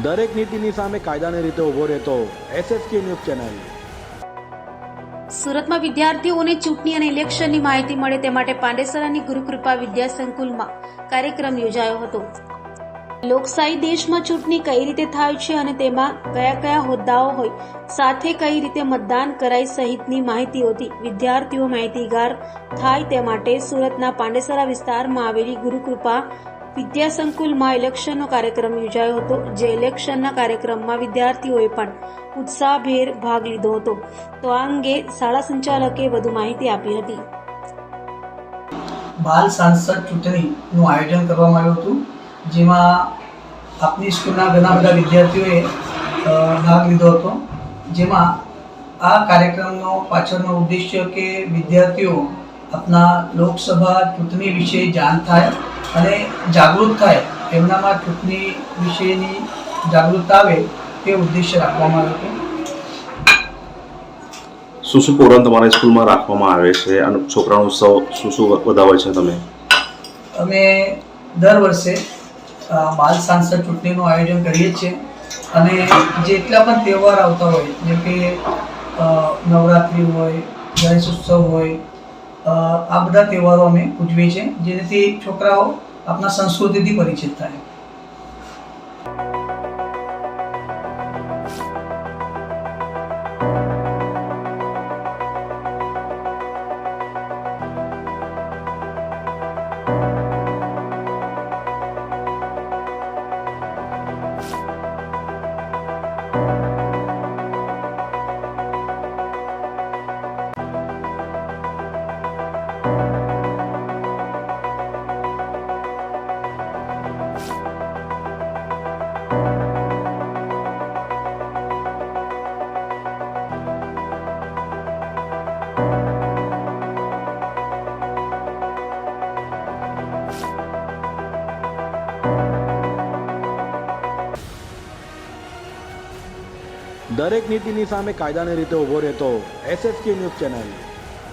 દરેક નીતિની સામે કાયદાની રીતે ઊભો રહેતો એસએસકે ન્યૂઝ ચેનલ। સુરતમાં વિદ્યાર્થીઓને ચૂંટણી અને ઇલેક્શનની માહિતી મળે તે માટે પાંડેસરાની ગુરુકૃપા વિદ્યા સંકુલમાં કાર્યક્રમ યોજાયો હતો। લોકશાહી દેશમાં ચૂંટણી કઈ રીતે થાય છે અને તેમાં કયા કયા હોદ્દાઓ હોય, સાથે કઈ રીતે મતદાન કરાય સહિતની માહિતીઓથી વિદ્યાર્થીઓ માહિતીગાર થાય તે માટે સુરતના પાંડેસરા વિસ્તારમાં આવેલી ગુરુકૃપા વિદ્યા સંકુલમાં ઇલેક્શનનો કાર્યક્રમ યોજાયો હતો। જે ઇલેક્શનના કાર્યક્રમમાં વિદ્યાર્થીઓએ પણ ઉત્સાહભેર ભાગ લીધો હતો। તો આ અંગે શાળા સંચાલકે વધુ માહિતી આપી હતી। બાલ સાંસદ ચૂંટણીનું આયોજન કરવામાં આવ્યું હતું, જેમાં આપની સ્કૂલના ઘણા બધા વિદ્યાર્થીઓએ ભાગ લીધો હતો। જેમાં આ કાર્યક્રમનો પાછળનો ઉદ્દેશ્ય કે વિદ્યાર્થીઓ આપના લોકસભા ચૂંટણી વિશે જાણ થાય અને જાગૃત થાય, તેમનામાં ચૂંટણી વિશેની જાગૃતતા આવે તે ઉદ્દેશ્ય રાખવામાં આવ્યો હતો। શું શું પ્રોગ્રામ તમારા સ્કૂલમાં રાખવામાં આવે છે અને છોકરાનો ઉત્સવ શું વધાવે છે તમે? અમે દર વર્ષે બાલ સાંસદ ચૂંટણીનું આયોજન કરીએ છીએ અને જેટલા પણ તહેવાર આવતા હોય, જેમ કે નવરાત્રિ હોય, ગણેશ ઉત્સવ હોય, આ બધા તહેવારો અમે ઉજવીએ છીએ, જેનાથી છોકરાઓ આપણા સંસ્કૃતિથી પરિચિત થાય। દરેક નીતિની સામે કાયદાની રીતે ઊભો રહેતો એસએસકે ન્યૂઝ ચેનલ।